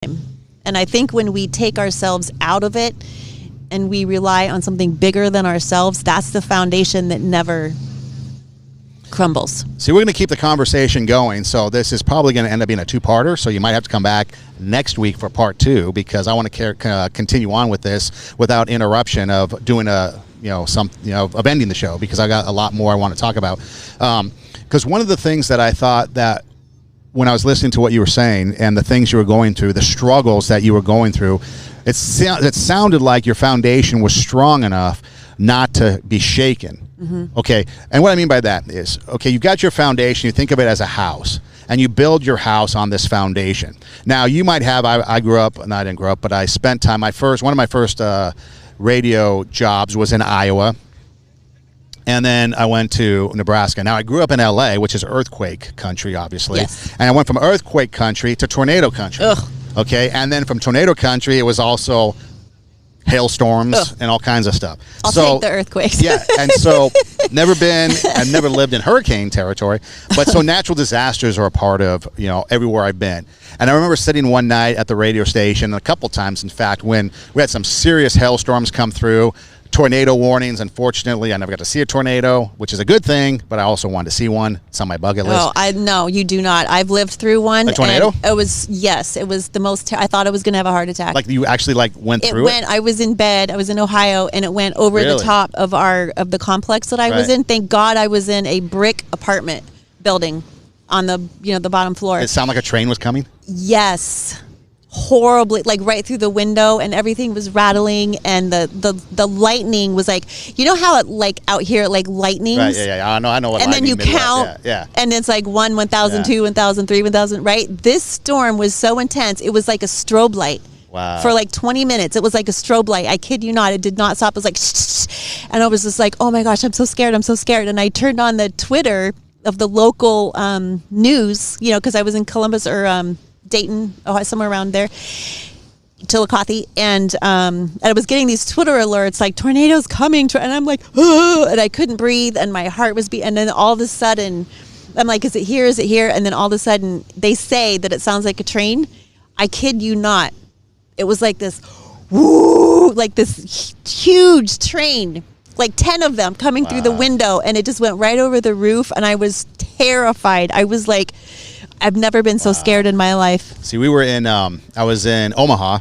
And I think when we take ourselves out of it and we rely on something bigger than ourselves, that's the foundation that never crumbles. See, we're going to keep the conversation going, so this is probably going to end up being a two-parter, so you might have to come back next week for part 2, because I want to continue on with this without interruption of doing of ending the show, because I got a lot more I want to talk about. Because one of the things that I thought that when I was listening to what you were saying and the things you were going through, the struggles that you were going through, it sounded like your foundation was strong enough not to be shaken. Mm-hmm. Okay, and what I mean by that is, okay, you've got your foundation, you think of it as a house, and you build your house on this foundation. Now, you might have, I didn't grow up, but I spent time, one of my first radio jobs was in Iowa, and then I went to Nebraska. Now, I grew up in L.A., which is earthquake country, obviously, yes. And I went from earthquake country to tornado country. Ugh. Okay, and then from tornado country, it was also hailstorms and all kinds of stuff. I'll take the earthquakes. Yeah, and so I've never lived in hurricane territory, but so natural disasters are a part of, everywhere I've been. And I remember sitting one night at the radio station, a couple times, in fact, when we had some serious hailstorms come through, tornado warnings. Unfortunately, I never got to see a tornado, which is a good thing, but I also wanted to see one. It's on my bucket list. Oh, no, you do not. I've lived through one. A tornado? It was the most, I thought I was going to have a heart attack. Like you actually went through it? I was in bed, I was in Ohio, and it went over the top of the complex that I was in. Thank God I was in a brick apartment building on the bottom floor. It sounded like a train was coming? Yes. Horribly, like right through the window, and everything was rattling, and the lightning was like, how it like out here like lightnings. Right, yeah. I know what. And then you count, yeah. And it's like 1, 1,000, 2, 1,000, 3, 1,000. Right. This storm was so intense. It was like a strobe light. Wow. For like 20 minutes, it was like a strobe light. I kid you not. It did not stop. It was like, shh, and I was just like, oh my gosh, I'm so scared. And I turned on the Twitter of the local news, because I was in Columbus or Dayton, Ohio, somewhere around there, Chillicothe, and I was getting these Twitter alerts like tornadoes coming, and I'm like, oh, and I couldn't breathe, and my heart was beating, and then all of a sudden, I'm like, is it here? And then all of a sudden, they say that it sounds like a train. I kid you not, it was like this, woo, like this huge train, like 10 of them coming through the window, and it just went right over the roof, and I was terrified. I was like, I've never been so scared in my life. See, we were in, I was in Omaha,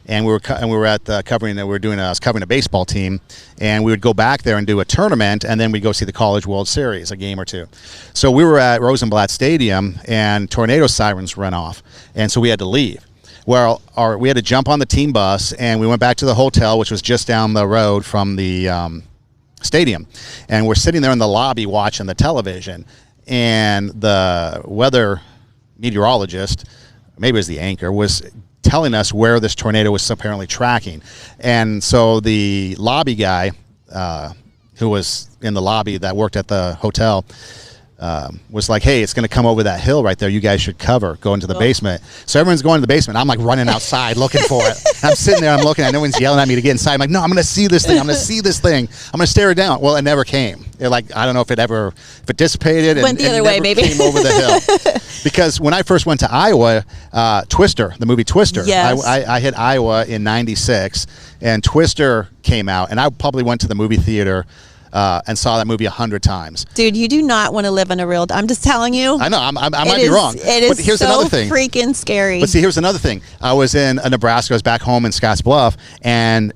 and we were at covering a baseball team, and we would go back there and do a tournament, and then we'd go see the College World Series, a game or two. So we were at Rosenblatt Stadium, and tornado sirens went off, and so we had to leave. Well, we had to jump on the team bus, and we went back to the hotel, which was just down the road from the stadium, and we're sitting there in the lobby watching the television, and the weather meteorologist, maybe it was the anchor, was telling us where this tornado was apparently tracking. And so the lobby guy who was in the lobby that worked at the hotel was like, hey, it's going to come over that hill right there. You guys should go into the basement. So everyone's going to the basement. I'm like running outside looking for it. I'm sitting there, I'm looking, and everyone's yelling at me to get inside. I'm like, no, I'm going to see this thing. I'm going to see this thing. I'm going to stare it down. Well, it never came. I don't know if it dissipated. Went the other way, maybe. Came over the hill. Because when I first went to Iowa, Twister, the movie Twister, yes. I hit Iowa in '96, and Twister came out, and I probably went to the movie theater and saw that movie 100 times. Dude, you do not want to live in a real... I'm just telling you. I know, I might be wrong. It is but here's so another thing. Freaking scary. But see, here's another thing. I was in Nebraska. I was back home in Scottsbluff, and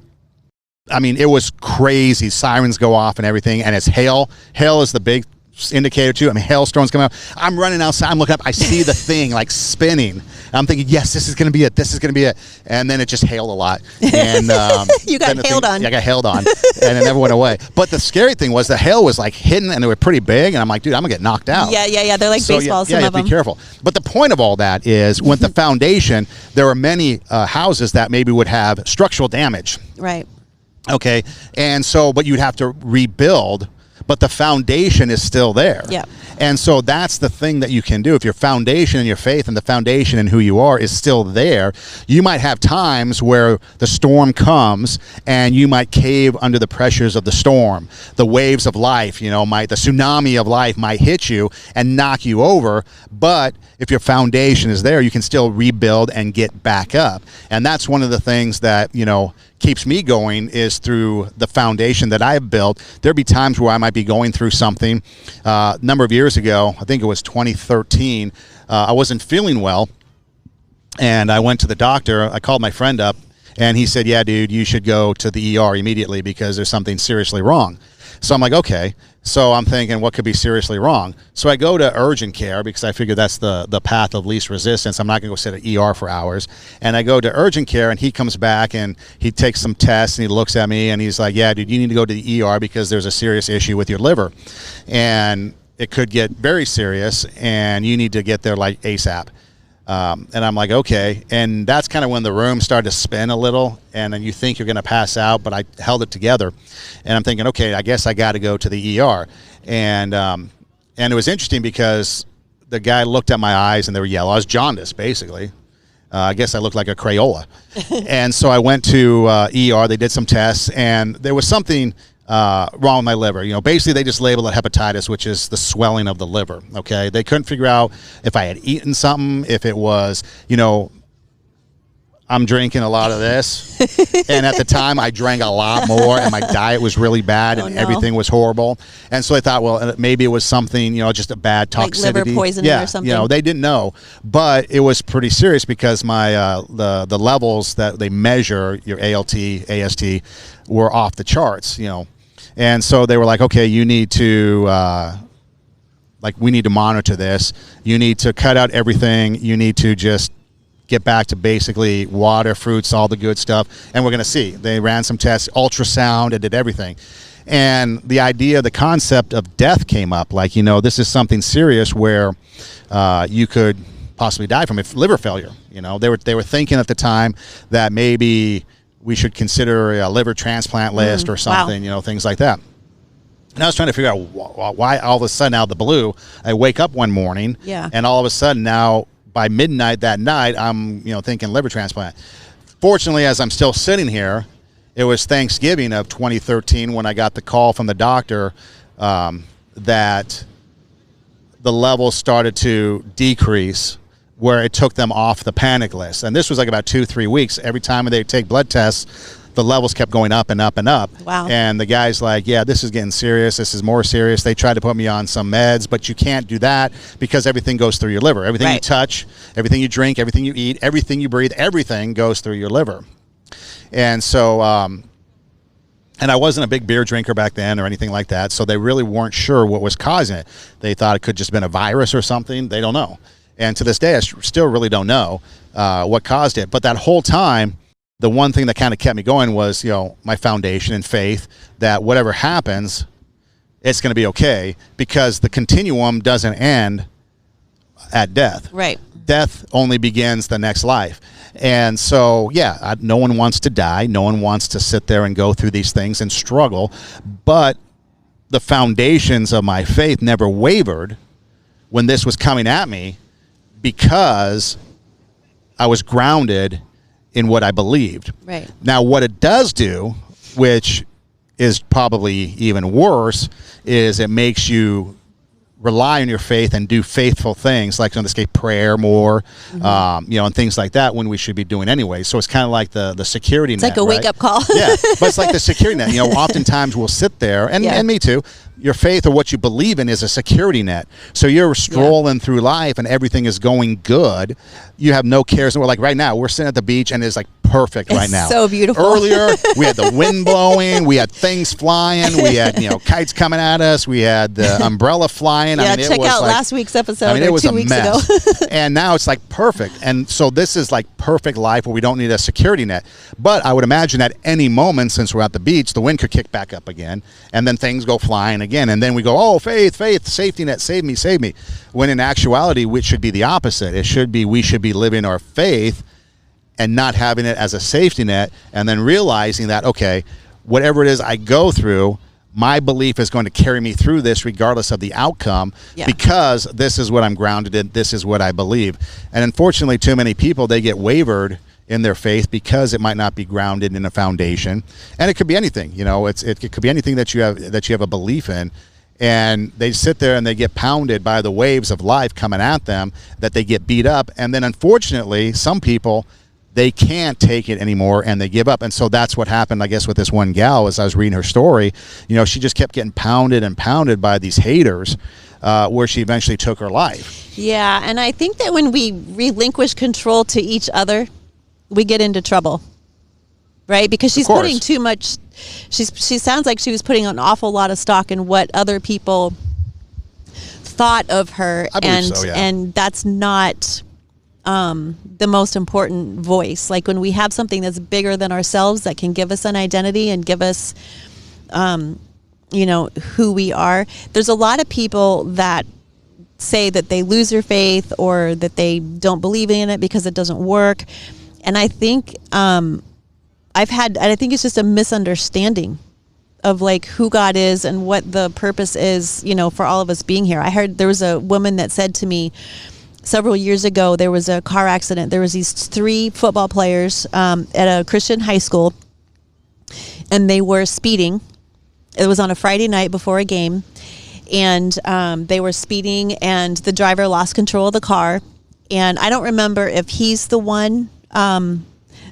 it was crazy. Sirens go off and everything, and it's hail. Hail is the big indicator too. hailstorms come out. I'm running outside. I'm looking up. I see the thing like spinning. I'm thinking, yes, this is going to be it. This is going to be it. And then it just hailed a lot. And you got hailed on. Yeah, I got hailed on, and it never went away. But the scary thing was the hail was like hidden, and they were pretty big. And I'm like, dude, I'm gonna get knocked out. Yeah. They're like baseballs. Yeah, some you of have to them. be careful. But the point of all that is, with the foundation, there are many houses that maybe would have structural damage. Right. Okay, and so, but you'd have to rebuild. but the foundation is still there. Yeah. And so that's the thing that you can do. If your foundation and your faith and the foundation and who you are is still there, you might have times where the storm comes and you might cave under the pressures of the storm. The waves of life, the tsunami of life might hit you and knock you over. But if your foundation is there, you can still rebuild and get back up. And that's one of the things that, keeps me going is through the foundation that I've built. There'd be times where I might be going through something. A number of years ago, I think it was 2013, I wasn't feeling well, and I went to the doctor. I called my friend up, and he said, yeah, dude, you should go to the ER immediately because there's something seriously wrong. So I'm like, okay. So I'm thinking, what could be seriously wrong? So I go to urgent care because I figure that's the path of least resistance. I'm not going to go sit at ER for hours. And I go to urgent care, and he comes back, and he takes some tests, and he looks at me, and he's like, yeah, dude, you need to go to the ER because there's a serious issue with your liver. And it could get very serious, and you need to get there like ASAP. And I'm like, okay. And that's kind of when the room started to spin a little, and then you think you're going to pass out, but I held it together. And I'm thinking, okay, I guess I got to go to the ER. And it was interesting because the guy looked at my eyes, and they were yellow. I was jaundiced, basically. I guess I looked like a Crayola. And so I went to ER. They did some tests, and there was something wrong with my liver. Basically they just labeled it hepatitis, which is the swelling of the liver. Okay. They couldn't figure out if I had eaten something, if it was, I'm drinking a lot of this. And at the time I drank a lot more, and my diet was really bad, and everything was horrible. And so I thought, well, maybe it was something, just a bad toxicity. Like liver poisoning or something. They didn't know, but it was pretty serious because my, the levels that they measure, your ALT, AST, were off the charts, And so they were like, okay, you need to, we need to monitor this. You need to cut out everything. You need to just get back to basically water, fruits, all the good stuff. And we're going to see. They ran some tests, ultrasound, and did everything. And the idea, the concept of death came up. This is something serious where you could possibly die from liver failure. They were thinking at the time that maybe we should consider a liver transplant list or something, things like that. And I was trying to figure out why all of a sudden out of the blue, I wake up one morning and all of a sudden now by midnight that night, I'm, thinking liver transplant. Fortunately, as I'm still sitting here, it was Thanksgiving of 2013 when I got the call from the doctor that the levels started to decrease, where it took them off the panic list. And this was like about 2-3 weeks. Every time they take blood tests, the levels kept going up and up and up. Wow. And the guy's like, yeah, this is getting serious. This is more serious. They tried to put me on some meds, but you can't do that because everything goes through your liver. Everything you touch, everything you drink, everything you eat, everything you breathe, everything goes through your liver. And so, and I wasn't a big beer drinker back then or anything like that, so they really weren't sure what was causing it. They thought it could just been a virus or something. They don't know. And to this day, I still really don't know what caused it. But that whole time, the one thing that kind of kept me going was, my foundation and faith that whatever happens, it's going to be okay, because the continuum doesn't end at death. Right. Death only begins the next life. And so, no one wants to die. No one wants to sit there and go through these things and struggle. But the foundations of my faith never wavered when this was coming at me, because I was grounded in what I believed. Right. Now, what it does do, which is probably even worse, is it makes you rely on your faith and do faithful things, like in this case, prayer more, and things like that, when we should be doing anyway. So it's kind of like the security net. It's like a wake-up call. Yeah, but it's like the security net. Oftentimes we'll sit there, and me too, your faith or what you believe in is a security net. So you're strolling through life and everything is going good. You have no cares. And we're like, right now, we're sitting at the beach and it's like perfect right now. So beautiful. Earlier, we had the wind blowing. We had things flying. We had, kites coming at us. We had the umbrella flying. Yeah, check out last week's episode it was 2 weeks ago. And now it's like perfect. And so this is like perfect life where we don't need a security net. But I would imagine at any moment, since we're at the beach, the wind could kick back up again. And then things go flying again. And then we go, oh, faith, safety net, save me, save me. When in actuality, it should be the opposite. It should be, we should be living our faith and not having it as a safety net, and then realizing that, okay, whatever it is I go through, my belief is going to carry me through this regardless of the outcome, because this is what I'm grounded in. This is what I believe. And unfortunately, too many people, they get wavered in their faith because it might not be grounded in a foundation. And it could be anything, it could be anything that you have a belief in. And they sit there and they get pounded by the waves of life coming at them, that they get beat up. And then unfortunately, some people, they can't take it anymore and they give up. And so that's what happened, I guess, with this one gal. As I was reading her story, she just kept getting pounded and pounded by these haters, where she eventually took her life. Yeah. And I think that when we relinquish control to each other, we get into trouble, right? Because she's putting too much. She sounds like she was putting an awful lot of stock in what other people thought of her. I believe so, yeah. And that's not the most important voice. Like when we have something that's bigger than ourselves, that can give us an identity and give us, who we are. There's a lot of people that say that they lose their faith or that they don't believe in it because it doesn't work. And I think, I think it's just a misunderstanding of like who God is and what the purpose is, for all of us being here. I heard there was a woman that said to me, several years ago, there was a car accident. There was these 3 football players at a Christian high school, and they were speeding. It was on a Friday night before a game, and they were speeding, and the driver lost control of the car. And I don't remember if he's the one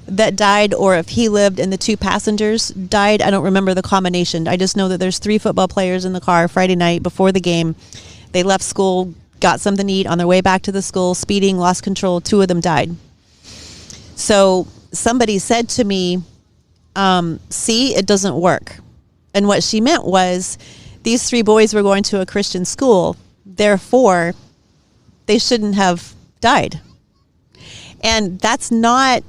that died or if he lived and the 2 passengers died. I don't remember the combination. I just know that there's 3 football players in the car Friday night before the game. They left school, got something to eat on their way back to the school, speeding, lost control. 2 of them died. So somebody said to me, see, it doesn't work. And what she meant was these 3 boys were going to a Christian school. Therefore, they shouldn't have died. And that's not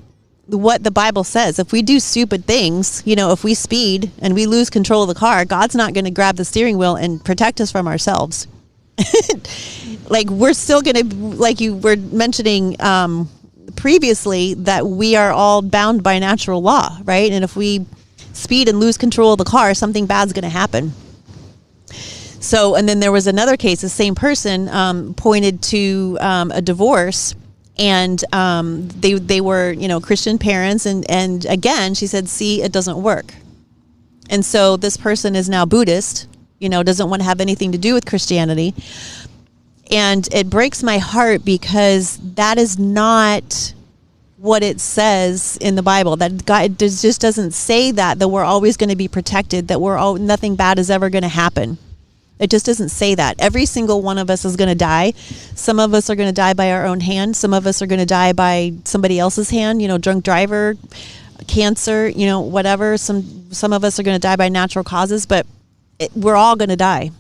what the Bible says. If we do stupid things, if we speed and we lose control of the car, God's not going to grab the steering wheel and protect us from ourselves. Like we're still going to, like you were mentioning previously, that we are all bound by natural law, right? And if we speed and lose control of the car, something bad's going to happen. So, and then there was another case, the same person pointed to a divorce, and they were, Christian parents. And again, she said, see, it doesn't work. And so this person is now Buddhist, doesn't want to have anything to do with Christianity. And it breaks my heart because that is not what it says in the Bible. That God just doesn't say that we're always going to be protected, that nothing bad is ever going to happen. It just doesn't say that. Every single one of us is going to die. Some of us are going to die by our own hand. Some of us are going to die by somebody else's hand, drunk driver, cancer, whatever. Some of us are going to die by natural causes, but we're all going to die.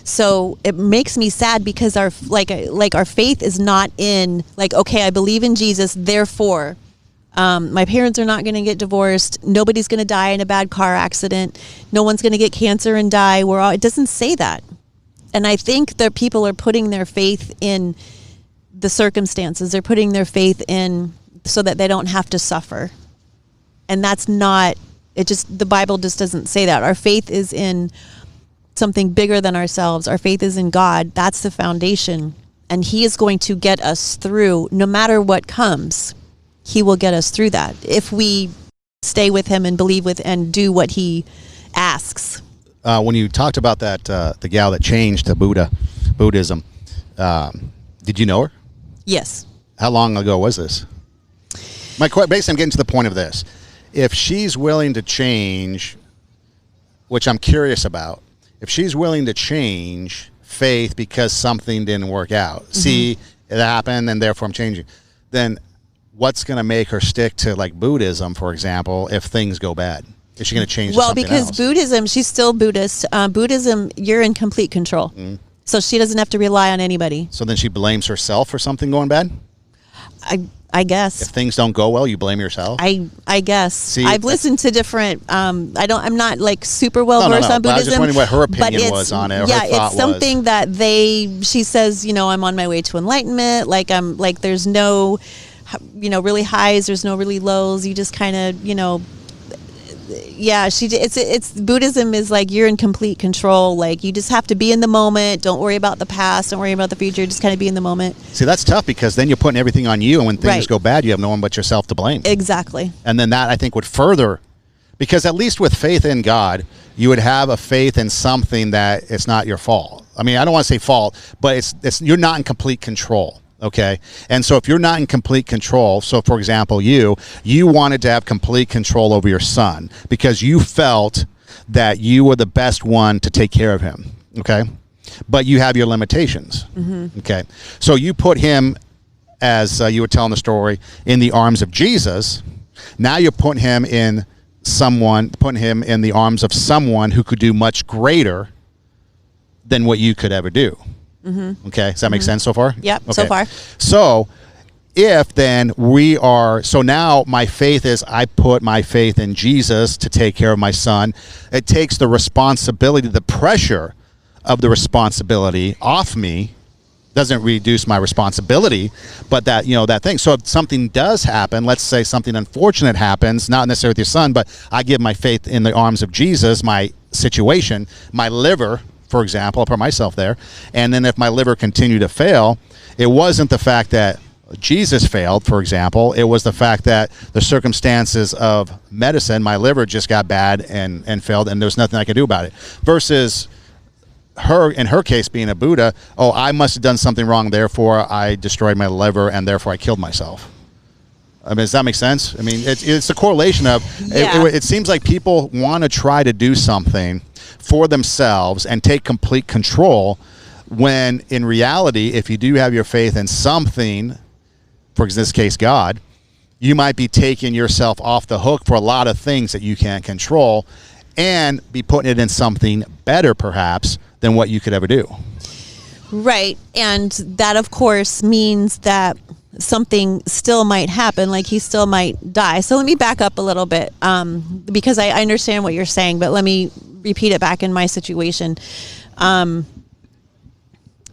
So it makes me sad because our faith is not in okay, I believe in Jesus, therefore my parents are not going to get divorced. Nobody's going to die in a bad car accident. No one's going to get cancer and die. It doesn't say that. And I think that people are putting their faith in the circumstances. They're putting their faith in so that they don't have to suffer. And that's not, the Bible just doesn't say that. Our faith is in something bigger than ourselves. Our faith is in God. That's the foundation. And He is going to get us through no matter what comes. He will get us through that if we stay with Him and believe and do what He asks. When you talked about that, the gal that changed to Buddhism, did you know her? Yes. How long ago was this? Basically, I'm getting to the point of this. If she's willing to change, which I'm curious about, if she's willing to change faith because something didn't work out, see, it happened and therefore I'm changing, then what's going to make her stick to Buddhism, for example, if things go bad? Is she going to change to something because else? Buddhism, she's still Buddhist. Buddhism, you're in complete control. Mm-hmm. So she doesn't have to rely on anybody. So then she blames herself for something going bad? I guess. If things don't go well, you blame yourself? I guess. See, I've listened to different, I'm not super well versed on Buddhism. I was just wondering what her opinion was on it, or her thought it's something that she says, I'm on my way to enlightenment. There's no, really highs, there's no really lows. You just kind of, Yeah, she. It's Buddhism is like you're in complete control. Like you just have to be in the moment. Don't worry about the past. Don't worry about the future. Just kind of be in the moment. See, that's tough because then you're putting everything on you, and when things Right. go bad, you have no one but yourself to blame. Exactly. And then that, I think, would further, because at least with faith in God, you would have a faith in something that it's not your fault. I mean, I don't want to say fault, but it's you're not in complete control. Okay. And so if you're not in complete control, so for example, you wanted to have complete control over your son because you felt that you were the best one to take care of him. Okay. But you have your limitations. Mm-hmm. Okay. So you put him, as you were telling the story, in the arms of Jesus. Now you're putting him in the arms of someone who could do much greater than what you could ever do. Mm-hmm. Okay, does that make sense so far? Yep, okay. so far. So if then so now my faith is I put my faith in Jesus to take care of my son. It takes the responsibility, the pressure of the responsibility off me. Doesn't reduce my responsibility, but that thing. So if something does happen, let's say something unfortunate happens, not necessarily with your son, but I give my faith in the arms of Jesus, my situation, my liver, for example, I'll put myself there. And then if my liver continued to fail, it wasn't the fact that Jesus failed, for example. It was the fact that the circumstances of medicine, my liver just got bad and failed, and there's nothing I could do about it. Versus her, in her case, being a Buddha, I must have done something wrong, therefore I destroyed my liver, and therefore I killed myself. I mean, does that make sense? I mean, it's a correlation of, Yeah. it seems like people want to try to do something for themselves and take complete control when in reality, if you do have your faith in something, for this case, God, you might be taking yourself off the hook for a lot of things that you can't control and be putting it in something better, perhaps, than what you could ever do. Right. And that, of course, means that something still might happen, like he still might die. So let me back up a little bit, because I understand what you're saying, but let me repeat it back in my situation.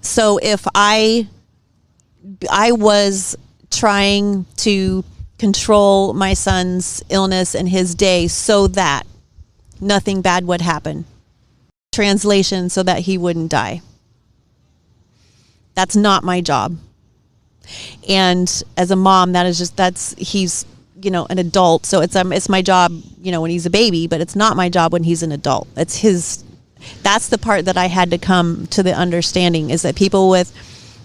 So if I was trying to control my son's illness and his day so that nothing bad would happen. Translation, so that he wouldn't die. That's not my job. And as a mom, he's, an adult. So it's my job, when he's a baby, but it's not my job when he's an adult. That's the part that I had to come to the understanding, is that people with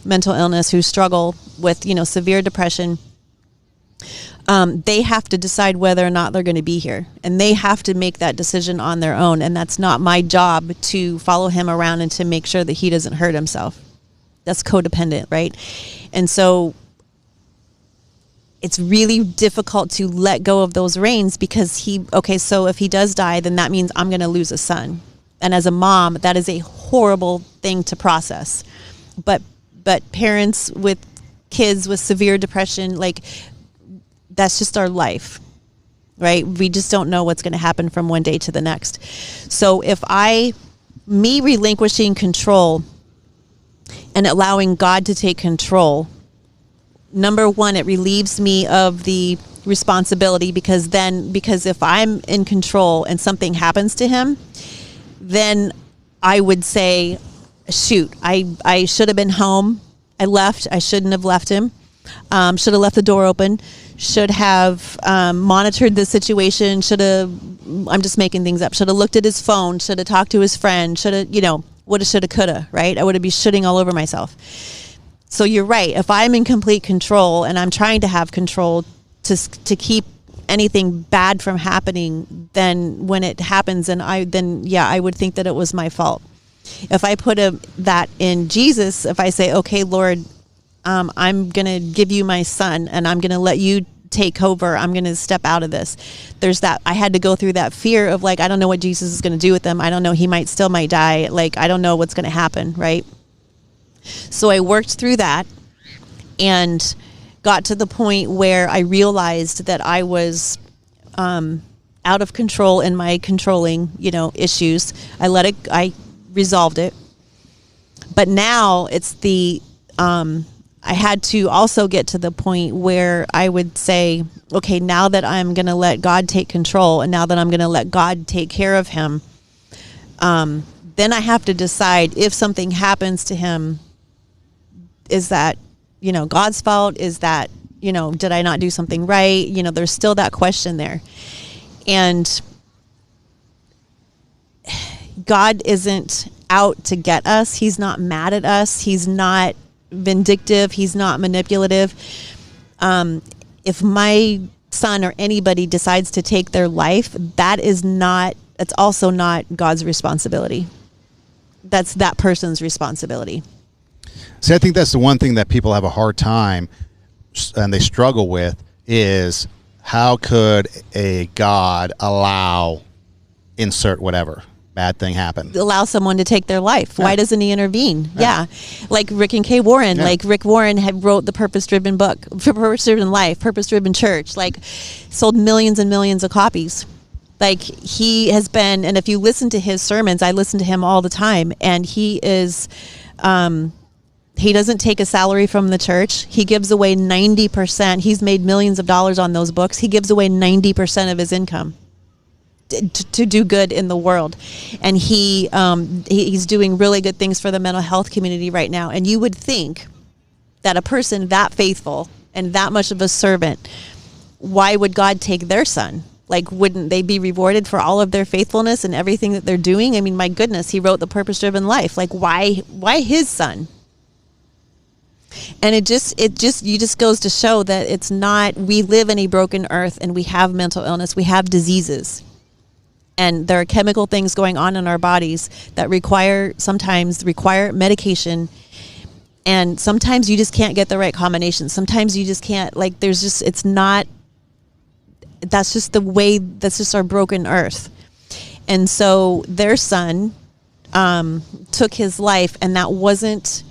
mental illness who struggle with, severe depression, they have to decide whether or not they're going to be here, and they have to make that decision on their own. And that's not my job to follow him around and to make sure that he doesn't hurt himself. That's codependent, right? And so it's really difficult to let go of those reins, because so if he does die, then that means I'm going to lose a son. And as a mom, that is a horrible thing to process. But parents with kids with severe depression, that's just our life, right? We just don't know what's going to happen from one day to the next. So me relinquishing control and allowing God to take control, number one, it relieves me of the responsibility, because if I'm in control and something happens to him, then I would say, shoot, I should have been home. I left. I shouldn't have left him. Should have left the door open. Should have monitored the situation. I'm just making things up. Should have looked at his phone. Should have talked to his friend. Should have, woulda, shoulda, coulda, right? I would have been shitting all over myself. So you're right. If I'm in complete control and I'm trying to have control to keep anything bad from happening, then when it happens, I would think that it was my fault. If I put that in Jesus, if I say, okay, Lord, I'm going to give you my son and I'm going to let you take over. I'm going to step out of this. There's that. I had to go through that fear of I don't know what Jesus is going to do with him. I don't know. He might die. I don't know what's going to happen. Right. So I worked through that and got to the point where I realized that I was out of control in my controlling, issues. I resolved it. But now it's I had to also get to the point where I would say, okay, now that I'm going to let God take control, and now that I'm going to let God take care of him, then I have to decide if something happens to him, is that, God's fault? Is that, did I not do something right? There's still that question there. And God isn't out to get us. He's not mad at us. He's not vindictive. He's not manipulative. If my son or anybody decides to take their life, it's also not God's responsibility. That's that person's responsibility. See, I think that's the one thing that people have a hard time and they struggle with is how could a God allow insert whatever bad thing happen? Allow someone to take their life. Yeah. Why doesn't he intervene? Yeah. Like Rick and Kay Warren. Yeah. Like Rick Warren had wrote the Purpose-Driven book, Purpose-Driven Life, Purpose-Driven Church, like sold millions and millions of copies. Like he has been, and if you listen to his sermons, I listen to him all the time, and he is, he doesn't take a salary from the church. He gives away 90%. He's made millions of dollars on those books. He gives away 90% of his income to do good in the world. And he's doing really good things for the mental health community right now. And you would think that a person that faithful and that much of a servant, why would God take their son? Like, wouldn't they be rewarded for all of their faithfulness and everything that they're doing? I mean, my goodness, he wrote the Purpose-Driven Life. Like, why his son? And it just goes to show that it's not, we live in a broken earth and we have mental illness, we have diseases. And there are chemical things going on in our bodies that sometimes require medication. And sometimes you just can't get the right combination. Sometimes you just can't, like, that's just our broken earth. And so their son took his life, and that wasn't,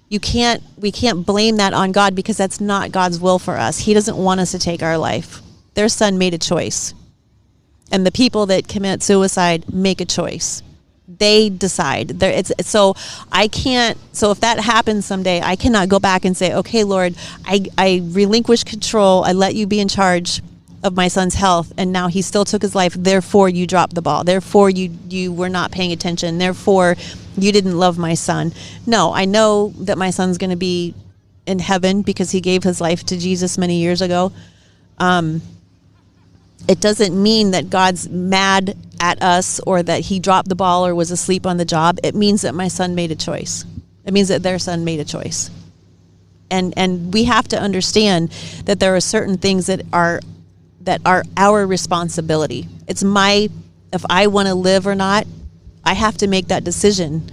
we can't blame that on God, because that's not God's will for us. He doesn't want us to take our life. Their son made a choice. And the people that commit suicide make a choice. They decide. So if that happens someday, I cannot go back and say, okay, Lord, I relinquish control. I let you be in charge of my son's health, and now he still took his life. Therefore, you dropped the ball. Therefore, you were not paying attention. Therefore, you didn't love my son. No, I know that my son's going to be in heaven because he gave his life to Jesus many years ago. It doesn't mean that God's mad at us or that he dropped the ball or was asleep on the job. It means that my son made a choice. It means that their son made a choice. And we have to understand that there are certain things that are our responsibility. If I want to live or not, I have to make that decision.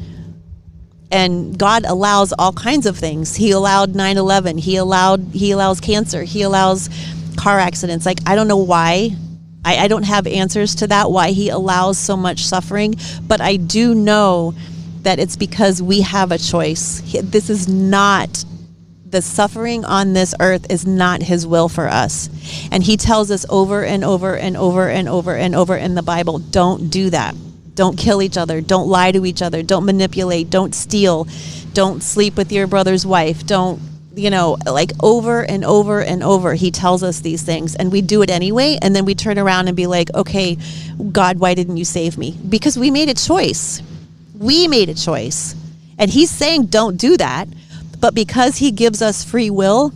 And God allows all kinds of things. He allowed 9/11. He allows cancer. He allows car accidents. Like, I don't know why. I don't have answers to that, why he allows so much suffering. But I do know that it's because we have a choice. This is not, the suffering on this earth is not his will for us. And he tells us over and over and over and over and over in the Bible, don't do that. Don't kill each other. Don't lie to each other. Don't manipulate. Don't steal. Don't sleep with your brother's wife. Don't, like over and over and over, he tells us these things, and we do it anyway. And then we turn around and be like, okay, God, why didn't you save me? Because we made a choice. We made a choice. And he's saying, don't do that. But because he gives us free will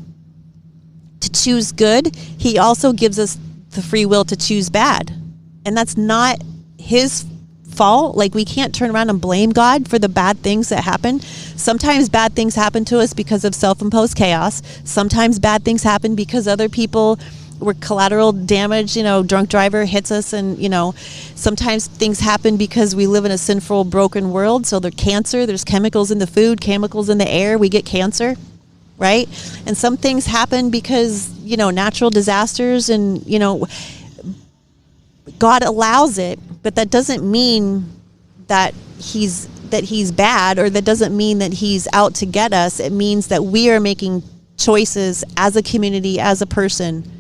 to choose good, he also gives us the free will to choose bad. And that's not his fault. Like, we can't turn around and blame God for the bad things that happen. Sometimes bad things happen to us because of self-imposed chaos. Sometimes bad things happen because other people were collateral damage. Drunk driver hits us, and sometimes things happen because we live in a sinful, broken world. So there's cancer, there's chemicals in the food, chemicals in the air, we get cancer, right? And some things happen because natural disasters, and God allows it, but that doesn't mean that he's bad, or that doesn't mean that he's out to get us. It means that we are making choices as a community, as a person.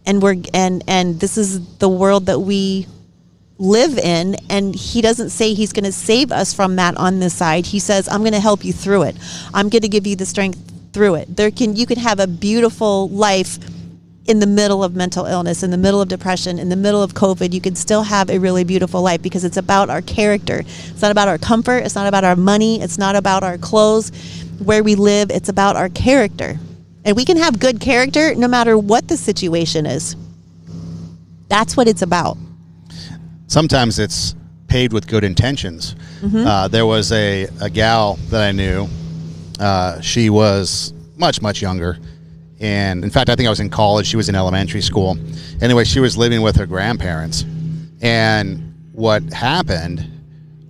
And and this is the world that we live in, and he doesn't say he's going to save us from that on this side. He says, I'm going to help you through it. I'm going to give you the strength through it. You can have a beautiful life in the middle of mental illness, in the middle of depression, in the middle of COVID. You can still have a really beautiful life because it's about our character. It's not about our comfort. It's not about our money. It's not about our clothes, where we live. It's about our character. And we can have good character no matter what the situation is. That's what it's about. Sometimes it's paved with good intentions. There was a gal that I knew. She was much, much younger. And in fact, I think I was in college. She was in elementary school. Anyway, she was living with her grandparents. And what happened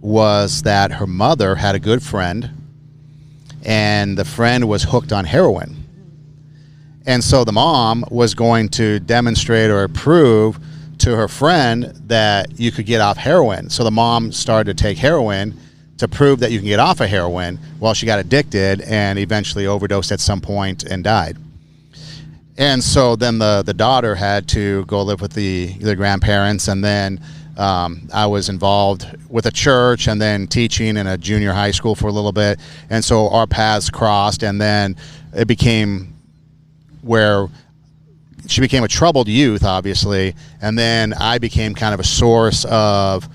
was that her mother had a good friend, and the friend was hooked on heroin. And so the mom was going to demonstrate or prove to her friend that you could get off heroin. So the mom started to take heroin to prove that you can get off of heroin. Well, she got addicted and eventually overdosed at some point and died. And so then the daughter had to go live with the grandparents, and then I was involved with a church and then teaching in a junior high school for a little bit. And so our paths crossed, and then it became where she became a troubled youth, obviously, and then I became kind of a source of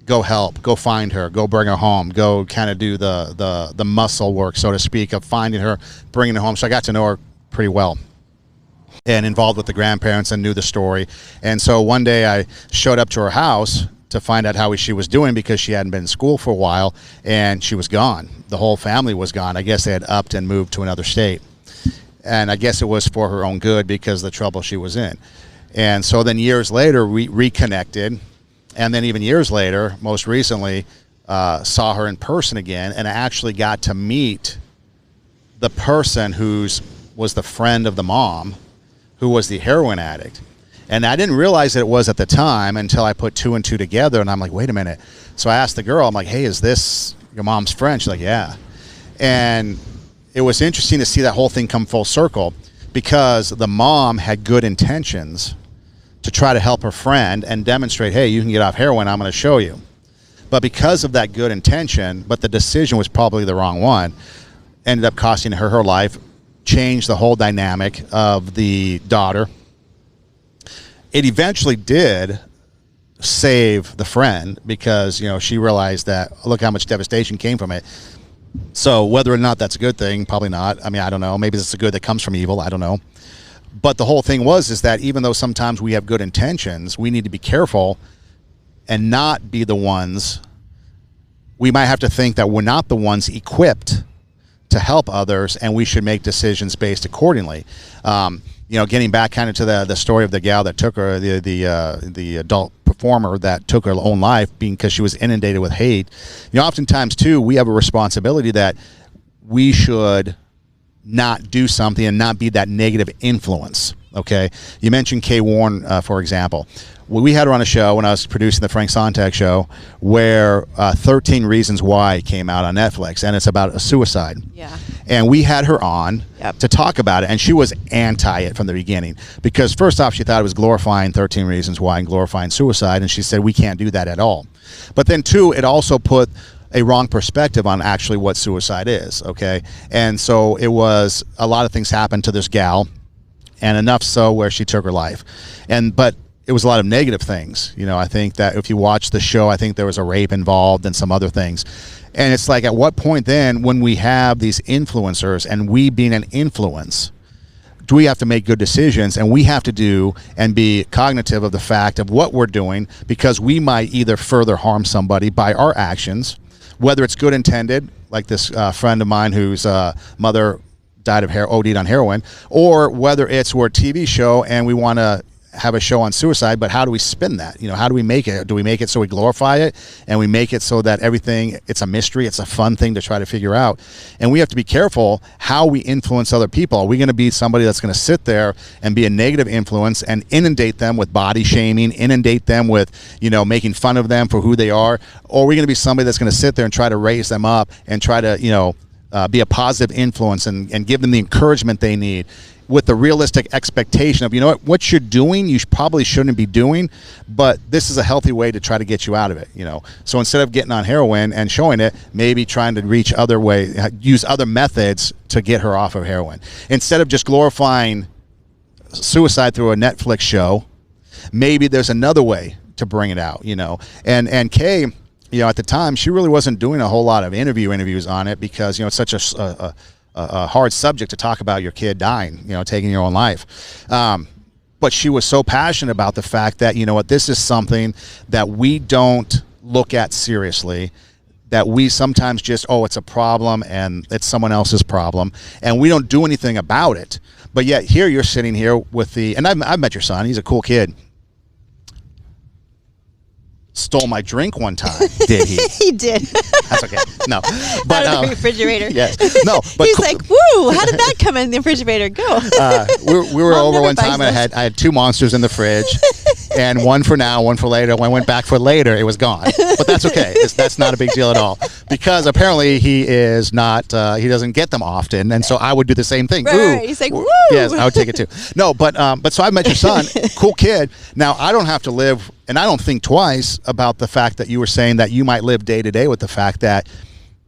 go help, go find her, go bring her home, go kind of do the muscle work, so to speak, of finding her, bringing her home. So I got to know her pretty well and involved with the grandparents and knew the story. And so one day I showed up to her house to find out how she was doing because she hadn't been in school for a while, and she was gone. The whole family was gone. I guess they had upped and moved to another state. And I guess it was for her own good because of the trouble she was in. And so then years later, we reconnected. And then even years later, most recently, saw her in person again, and I actually got to meet the person was the friend of the mom, who was the heroin addict. And I didn't realize that it was at the time until I put two and two together, and I'm like, wait a minute. So I asked the girl, I'm like, hey, is this your mom's friend? She's like, yeah. And it was interesting to see that whole thing come full circle because the mom had good intentions to try to help her friend and demonstrate, hey, you can get off heroin, I'm going to show you. But because of that good intention, but the decision was probably the wrong one, ended up costing her life, changed the whole dynamic of the daughter. It eventually did save the friend because, she realized that, look how much devastation came from it. So whether or not that's a good thing, probably not. I mean, I don't know. Maybe it's a good that comes from evil. I don't know. But the whole thing is that even though sometimes we have good intentions, we need to be careful and not be the ones. We might have to think that we're not the ones equipped to help others, and we should make decisions based accordingly. Getting back kind of to the story of the gal that took her, the adult performer that took her own life because she was inundated with hate. Oftentimes too, we have a responsibility that we should not do something and not be that negative influence. Okay, you mentioned Kay Warren, for example. We had her on a show when I was producing the Frank Sontag show, where 13 Reasons Why came out on Netflix, and it's about a suicide. Yeah. And we had her on Yep. to talk about it, and she was anti it from the beginning because first off, she thought it was glorifying 13 Reasons Why and glorifying suicide, and she said we can't do that at all. But then two, it also put a wrong perspective on actually what suicide is. Okay, and so it was a lot of things happened to this gal, and enough so where she took her life, but it was a lot of negative things. I think that if you watch the show, I think there was a rape involved and some other things. And it's like, at what point then, when we have these influencers and we being an influence, do we have to make good decisions? And we have to do and be cognitive of the fact of what we're doing, because we might either further harm somebody by our actions, whether it's good intended, like this friend of mine whose mother died of OD'd on heroin, or whether it's we're a TV show and we want to have a show on suicide, but how do we spin that? How do we make it? Do we make it so we glorify it, and we make it so that everything, it's a mystery, it's a fun thing to try to figure out? And we have to be careful how we influence other people. Are we going to be somebody that's going to sit there and be a negative influence and inundate them with body shaming, inundate them with, making fun of them for who they are? Or are we going to be somebody that's going to sit there and try to raise them up and try to, be a positive influence and give them the encouragement they need? with the realistic expectation of, you know what you're doing, you probably shouldn't be doing, but this is a healthy way to try to get you out of it, you know. So instead of getting on heroin and showing it, maybe trying to reach other way, use other methods to get her off of heroin. Instead of just glorifying suicide through a Netflix show, maybe there's another way to bring it out, you know. And Kay, you know, at the time, she really wasn't doing a whole lot of interviews on it because, you know, it's such a hard subject to talk about your kid dying, you know, taking your own life. But she was so passionate about the fact that, you know what, this is something that we don't look at seriously, that we sometimes just, oh, it's a problem and it's someone else's problem, and we don't do anything about it. But yet here you're sitting here with and I've met your son. He's a cool kid. Stole my drink one time. Did he? He did. That's okay. No, but out of the refrigerator. Yes. No, but he's like, "Woo! How did that come in the refrigerator? Go." We were over one time, and I had 2 monsters in the fridge, and one for now, one for later. When I went back for later, it was gone. But that's okay. That's not a big deal at all, because apparently he is not. He doesn't get them often, and so I would do the same thing. Right. He's like, "Woo!" Yes, I would take it too. No, but so I met your son, cool kid. Now I don't have to live. And I don't think twice about the fact that you were saying that you might live day to day with the fact that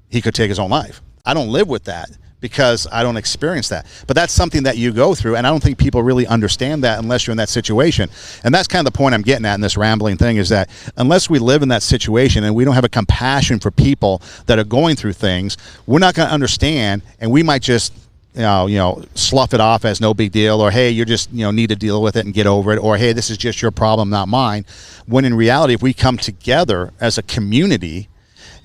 he could take his own life. I don't live with that because I don't experience that. But that's something that you go through, and I don't think people really understand that unless you're in that situation. And that's kind of the point I'm getting at in this rambling thing, is that unless we live in that situation and we don't have a compassion for people that are going through things, we're not going to understand, and we might just you know, slough it off as no big deal, or hey, you just, you know, need to deal with it and get over it, or hey, this is just your problem, not mine. When in reality, if we come together as a community,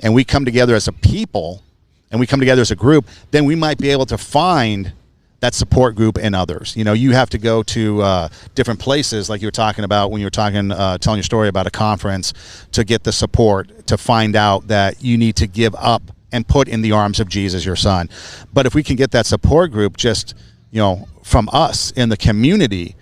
and we come together as a people, and we come together as a group, then we might be able to find that support group in others. You know, you have to go to different places, like you were talking about when you were talking, telling your story about a conference, to get the support, to find out that you need to give up and put in the arms of Jesus, your son. But if we can get that support group just, you know, from us in the community,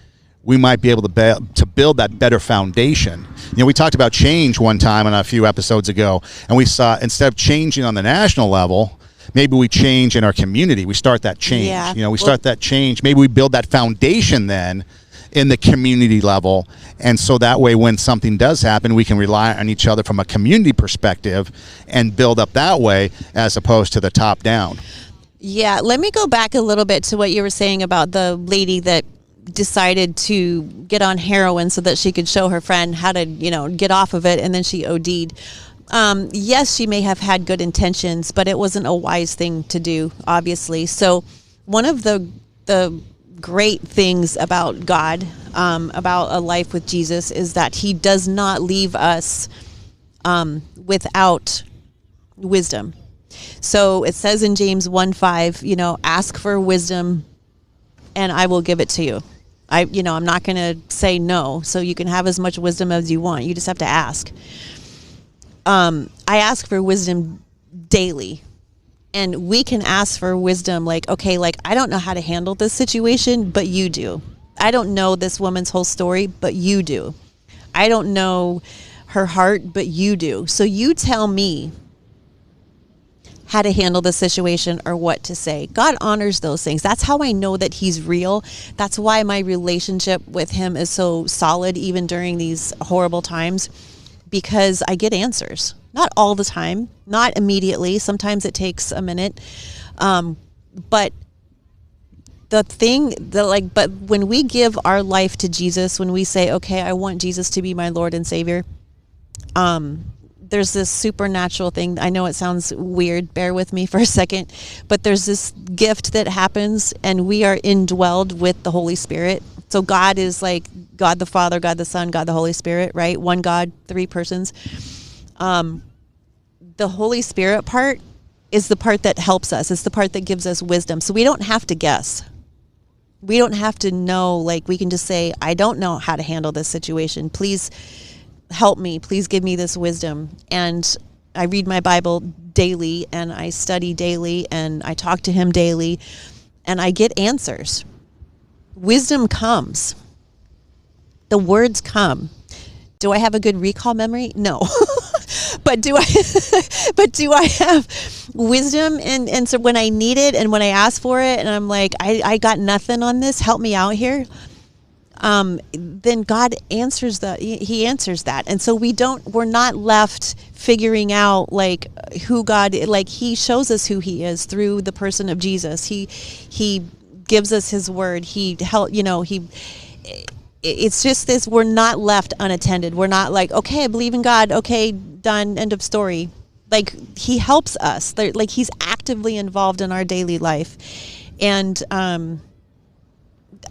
we might be able to build that better foundation. You know, we talked about change one time on a few episodes ago, and we saw, instead of changing on the national level, maybe we change in our community. We start that change. Yeah. You know, we start that change. Maybe we build that foundation then in the community level, and so that way when something does happen, we can rely on each other from a community perspective and build up that way as opposed to the top down. Yeah, let me go back a little bit to what you were saying about the lady that decided to get on heroin so that she could show her friend how to, you know, get off of it, and then she OD'd. Yes, she may have had good intentions, but it wasn't a wise thing to do, obviously. So one of the great things about God, about a life with Jesus, is that he does not leave us without wisdom. So it says in James 1:5, you know, ask for wisdom and I will give it to you. I'm not going to say no. So you can have as much wisdom as you want. You just have to ask. I ask for wisdom daily. And we can ask for wisdom like, okay, like, I don't know how to handle this situation, but you do. I don't know this woman's whole story, but you do. I don't know her heart, but you do. So you tell me how to handle the situation or what to say. God honors those things. That's how I know that he's real. That's why my relationship with him is so solid, even during these horrible times, because I get answers. Not all the time, not immediately. Sometimes it takes a minute. But but when we give our life to Jesus, when we say, okay, I want Jesus to be my Lord and Savior, there's this supernatural thing. I know it sounds weird. Bear with me for a second. But there's this gift that happens, and we are indwelled with the Holy Spirit. So God is like God the Father, God the Son, God the Holy Spirit, right? One God, three persons. The Holy Spirit part is the part that helps us. It's the part that gives us wisdom. So we don't have to guess. We don't have to know. Like, we can just say, I don't know how to handle this situation. Please help me. Please give me this wisdom. And I read my Bible daily, and I study daily, and I talk to him daily, and I get answers. Wisdom comes. The words come. Do I have a good recall memory? No. but do I but do I have wisdom? And so when I need it and when I ask for it and I'm like, I got nothing on this, help me out here. Then God answers he answers that. And so we're not left figuring out like who God, like he shows us who he is through the person of Jesus. He gives us his word. It's just this, we're not left unattended. We're not like, okay, I believe in God. Okay, done. End of story. Like he helps us. Like he's actively involved in our daily life. And,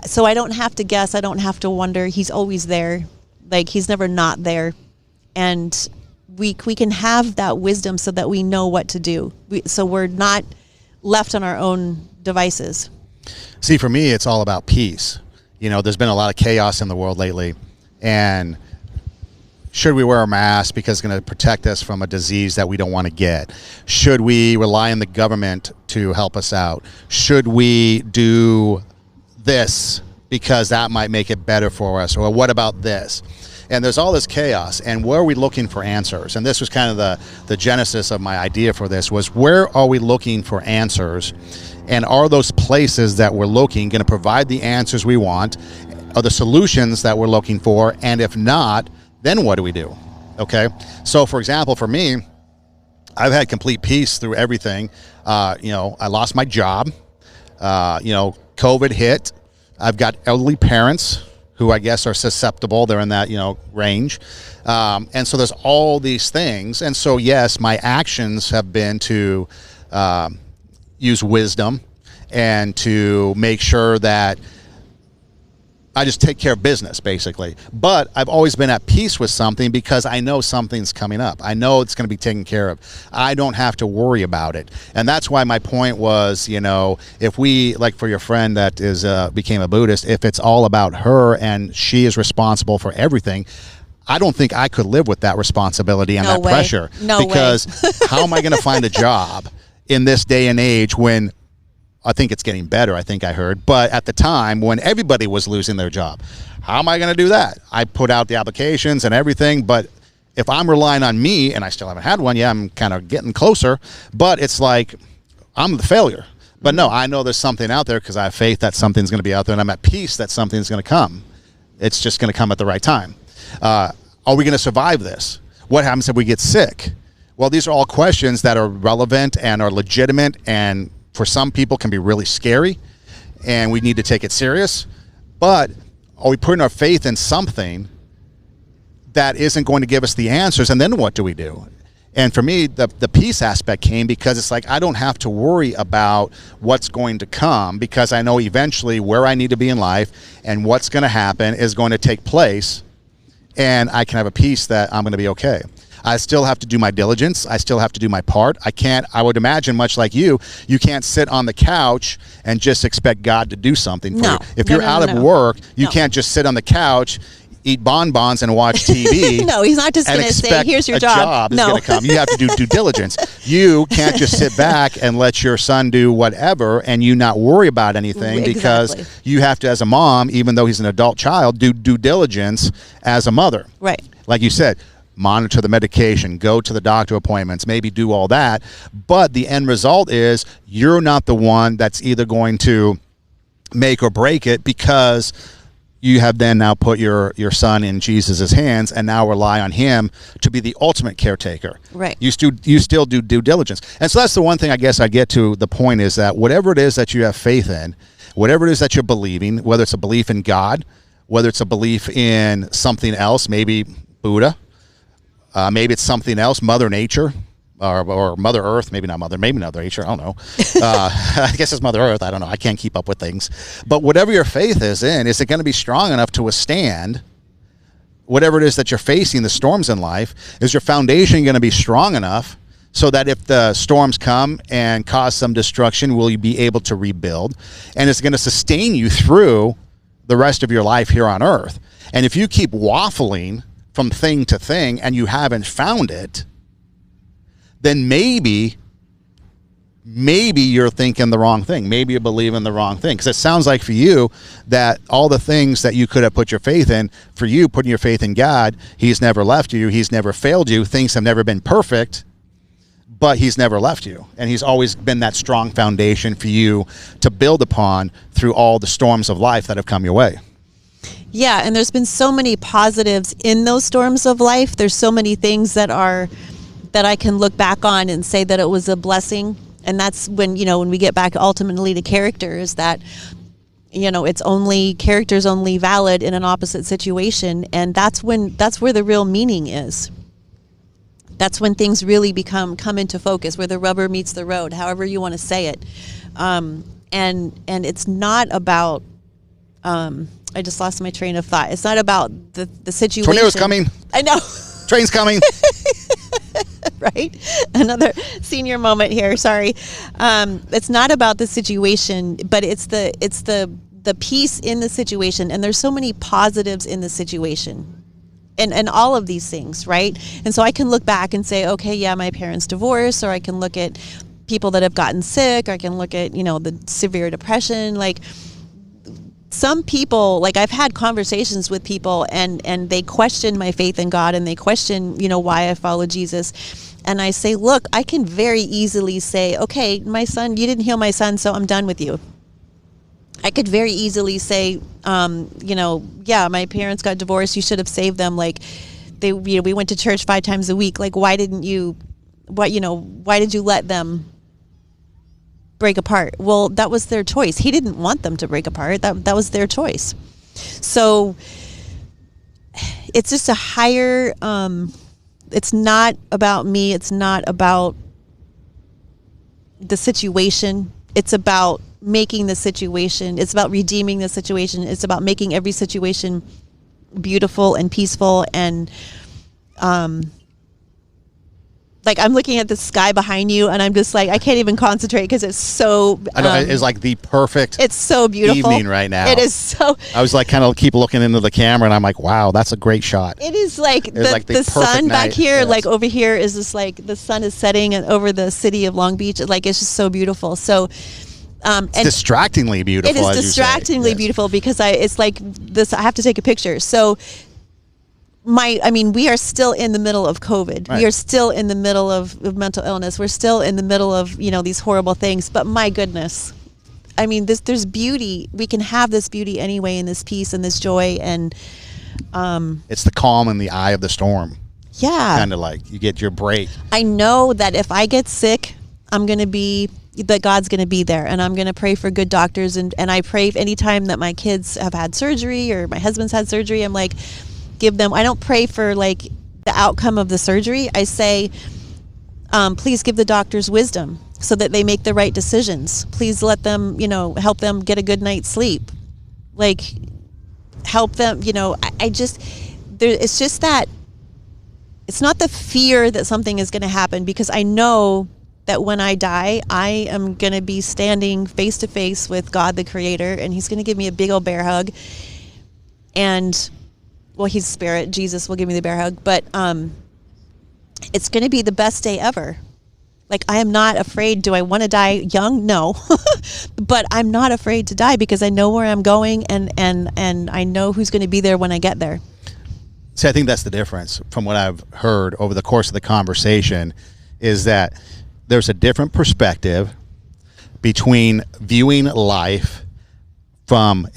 so I don't have to guess. I don't have to wonder. He's always there. Like he's never not there. And we can have that wisdom so that we know what to do. So we're not left on our own devices. See, for me, it's all about peace. You know, there's been a lot of chaos in the world lately. And should we wear a mask because it's going to protect us from a disease that we don't want to get? Should we rely on the government to help us out? Should we do this because that might make it better for us? Or what about this? And there's all this chaos, and where are we looking for answers? And this was kind of the genesis of my idea for this, was where are we looking for answers? And are those places that we're looking going to provide the answers we want? Are the solutions that we're looking for? And if not, then what do we do? Okay. So for example, for me, I've had complete peace through everything. I lost my job. COVID hit. I've got elderly parents who I guess are susceptible. They're in that, range. And so there's all these things. And so, yes, my actions have been to use wisdom and to make sure that I just take care of business, basically. But I've always been at peace with something because I know something's coming up. I know it's going to be taken care of. I don't have to worry about it. And that's why my point was, if we, like for your friend that became a Buddhist, if it's all about her and she is responsible for everything, I don't think I could live with that responsibility and pressure. Because how am I going to find a job in this day and age when I think it's getting better, I think I heard. But at the time when everybody was losing their job, how am I going to do that? I put out the applications and everything, but if I'm relying on me, and I still haven't had one, I'm kind of getting closer, but it's like I'm the failure. But no, I know there's something out there because I have faith that something's going to be out there, and I'm at peace that something's going to come. It's just going to come at the right time. Are we going to survive this? What happens if we get sick? Well, these are all questions that are relevant and are legitimate, and for some people can be really scary, and we need to take it serious. But are we putting our faith in something that isn't going to give us the answers? And then what do we do? And for me, the peace aspect came because it's like I don't have to worry about what's going to come, because I know eventually where I need to be in life and what's going to happen is going to take place, and I can have a peace that I'm going to be okay. I still have to do my diligence. I still have to do my part. I would imagine, much like you can't sit on the couch and just expect God to do something for you. If you're out of work, you can't just sit on the couch, eat bonbons, and watch TV. No, he's not just going to say, here's your job. No. Is going to come. You have to do due diligence. You can't just sit back and let your son do whatever and you not worry about anything, because you have to, as a mom, even though he's an adult child, do due diligence as a mother. Right. Like you said, monitor the medication, go to the doctor appointments, maybe do all that. But the end result is you're not the one that's either going to make or break it, because you have then now put your son in Jesus' hands and now rely on him to be the ultimate caretaker. Right. You still do due diligence. And so that's the one thing I guess I get to the point is that whatever it is that you have faith in, whatever it is that you're believing, whether it's a belief in God, whether it's a belief in something else, maybe Buddha, maybe it's something else, Mother Nature, or Mother Earth, maybe not Mother Nature, I don't know. I guess it's Mother Earth, I don't know. I can't keep up with things. But whatever your faith is in, is it going to be strong enough to withstand whatever it is that you're facing, the storms in life? Is your foundation going to be strong enough so that if the storms come and cause some destruction, will you be able to rebuild? And it's going to sustain you through the rest of your life here on Earth. And if you keep waffling from thing to thing and you haven't found it, then maybe maybe you're thinking the wrong thing. Maybe you believe in the wrong thing. Because it sounds like for you that all the things that you could have put your faith in, for you putting your faith in God, he's never left you. He's never failed you. Things have never been perfect, but he's never left you. And he's always been that strong foundation for you to build upon through all the storms of life that have come your way. Yeah, and there's been so many positives in those storms of life. There's so many things that I can look back on and say that it was a blessing. And that's when, when we get back ultimately to character, is that, character's only valid in an opposite situation. And that's where the real meaning is. That's when things really come into focus, where the rubber meets the road, however you want to say it. And it's not about, I just lost my train of thought. It's not about the situation. Tornado's coming. I know. Train's coming. Right? Another senior moment here. Sorry. It's not about the situation, but it's the peace in the situation. And there's so many positives in the situation. And all of these things, right? And so I can look back and say, okay, yeah, my parents divorced, or I can look at people that have gotten sick, or I can look at, the severe depression. Like, some people, like, I've had conversations with people and they question my faith in God, and they question, why I follow Jesus. And I say, look, I can very easily say, okay, my son, you didn't heal my son, so I'm done with you. I could very easily say, yeah, my parents got divorced. You should have saved them. Like, we went to church 5 times a week. Like, why did you let them break apart? Well, that was their choice. He didn't want them to break apart. That was their choice. So it's just a higher, it's not about me. It's not about the situation. It's about making the situation. It's about redeeming the situation. It's about making every situation beautiful and peaceful. And, like, I'm looking at the sky behind you, and I'm just like, I can't even concentrate because it's so. I know, it's like the perfect. It's so beautiful evening right now. It is so. I was like, kind of keep looking into the camera, and I'm like, wow, that's a great shot. It is like the sun back here, yes. Like over here is just like the sun is setting and over the city of Long Beach. Like, it's just so beautiful. So. It's distractingly beautiful. It is distractingly beautiful because it's like this. I have to take a picture. So. We are still in the middle of COVID. Right. We are still in the middle of mental illness. We're still in the middle of, these horrible things. But my goodness, there's beauty. We can have this beauty anyway, and this peace and this joy. And it's the calm in the eye of the storm. Yeah. Kind of like you get your break. I know that if I get sick, that God's going to be there, and I'm going to pray for good doctors. And I pray anytime that my kids have had surgery or my husband's had surgery, I'm like, I don't pray for like the outcome of the surgery. I say, please give the doctors wisdom so that they make the right decisions. Please let them, help them get a good night's sleep. Like, help them, it's just that it's not the fear that something is going to happen, because I know that when I die, I am going to be standing face to face with God, the Creator, and he's going to give me a big old bear hug. And well, he's spirit. Jesus will give me the bear hug. But it's going to be the best day ever. Like, I am not afraid. Do I want to die young? No. But I'm not afraid to die because I know where I'm going, and I know who's going to be there when I get there. See, I think that's the difference from what I've heard over the course of the conversation, is that there's a different perspective between viewing life from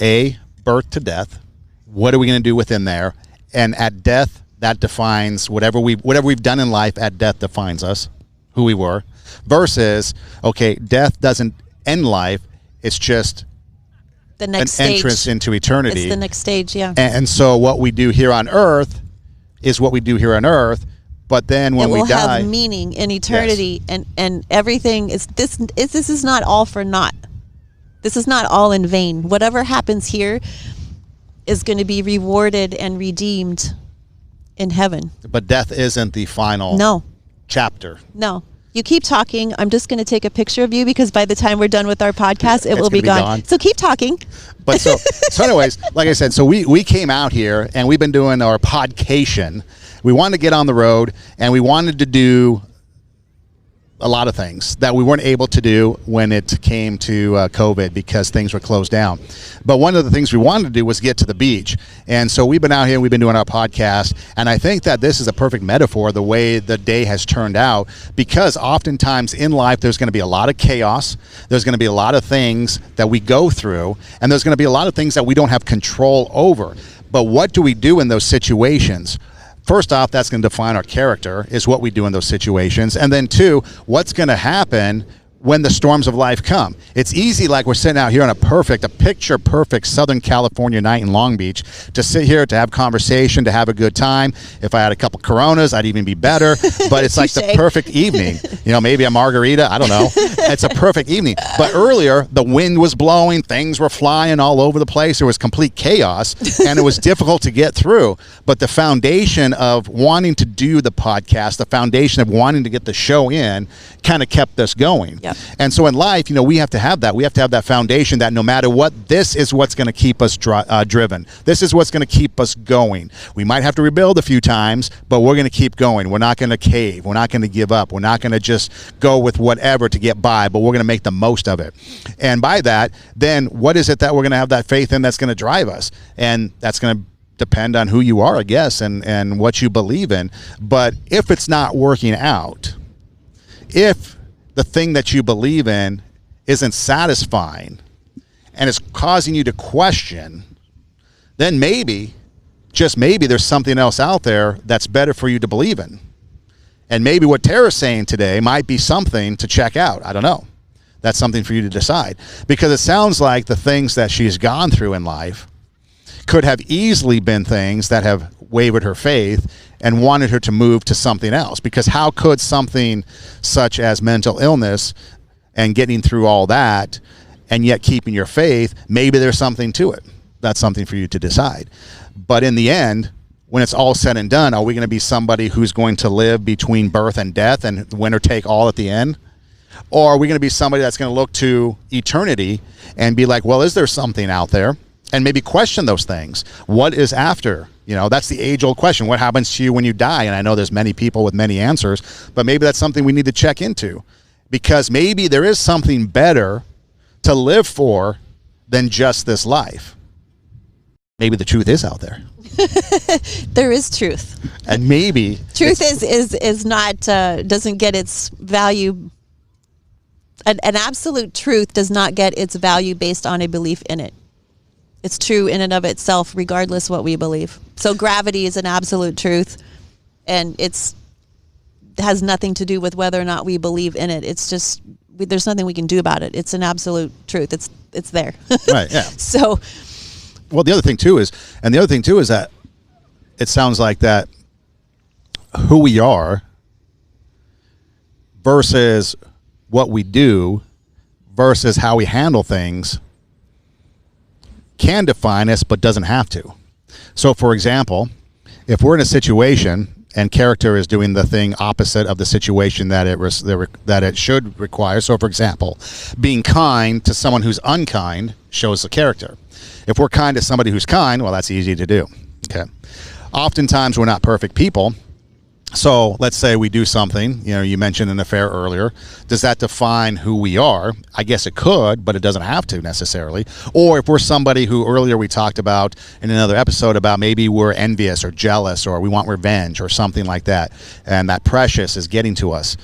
birth to death. What are we going to do within there? And at death, that defines whatever we've done in life. At death defines us, who we were. Versus, okay, death doesn't end life. It's just the next stage. Entrance into eternity. It's the next stage, yeah. And so what we do here on earth is what we do here on earth. But then when we die, it will have meaning in eternity. Yes. And everything is this is not all for naught. This is not all in vain. Whatever happens here is going to be rewarded and redeemed in heaven. But death isn't the final chapter. No. You keep talking. I'm just going to take a picture of you, because by the time we're done with our podcast, it will be gone. So keep talking. But so anyways, like I said, so we came out here and we've been doing our Podcation. We wanted to get on the road, and we wanted to do a lot of things that we weren't able to do when it came to COVID because things were closed down. But one of the things we wanted to do was get to the beach. And so we've been out here, we've been doing our podcast, and I think that this is a perfect metaphor, the way the day has turned out, because oftentimes in life there's going to be a lot of chaos, there's going to be a lot of things that we go through, and there's going to be a lot of things that we don't have control over. But what do we do in those situations? First off, that's going to define our character, is what we do in those situations. And then two, what's going to happen when the storms of life come. It's easy, like we're sitting out here on a picture perfect Southern California night in Long Beach, to sit here, to have conversation, to have a good time. If I had a couple Coronas, I'd even be better. But it's like the perfect evening. Maybe a margarita, I don't know. It's a perfect evening. But earlier, the wind was blowing, things were flying all over the place. There was complete chaos, and it was difficult to get through. But the foundation of wanting to do the podcast, the foundation of wanting to get the show in, kind of kept us going. Yep. And so in life, we have to have that. We have to have that foundation that no matter what, this is what's going to keep us driven. This is what's going to keep us going. We might have to rebuild a few times, but we're going to keep going. We're not going to cave. We're not going to give up. We're not going to just go with whatever to get by, but we're going to make the most of it. And by that, then what is it that we're going to have that faith in that's going to drive us? And that's going to depend on who you are, I guess, and what you believe in. But if it's not working out, if the thing that you believe in isn't satisfying and it's causing you to question, then maybe, just maybe, there's something else out there that's better for you to believe in. And maybe what Tara's saying today might be something to check out. I don't know. That's something for you to decide. Because it sounds like the things that she's gone through in life could have easily been things that have wavered her faith and wanted her to move to something else. Because how could something such as mental illness and getting through all that and yet keeping your faith, maybe there's something to it. That's something for you to decide. But in the end, when it's all said and done, are we going to be somebody who's going to live between birth and death and winner take all at the end? Or are we going to be somebody that's going to look to eternity and be like, well, is there something out there? And maybe question those things. What is after? That's the age-old question. What happens to you when you die? And I know there's many people with many answers, but maybe that's something we need to check into, because maybe there is something better to live for than just this life. Maybe the truth is out there. There is truth. And maybe truth is not doesn't get its value. An absolute truth does not get its value based on a belief in it. It's true in and of itself, regardless what we believe. So gravity is an absolute truth, and it has nothing to do with whether or not we believe in it. It's just there's nothing we can do about it. It's an absolute truth. It's there. Right. Yeah. So, well, the other thing too is that it sounds like that who we are versus what we do versus how we handle things can define us, but doesn't have to. So, for example, if we're in a situation and character is doing the thing opposite of the situation that it should require. So, for example, being kind to someone who's unkind shows the character. If we're kind to somebody who's kind, well, that's easy to do. Okay. Oftentimes, we're not perfect people. So let's say we do something, you mentioned an affair earlier. Does that define who we are? I guess it could, but it doesn't have to necessarily. Or if we're somebody who earlier we talked about in another episode about maybe we're envious or jealous or we want revenge or something like that, and that precious is getting to us.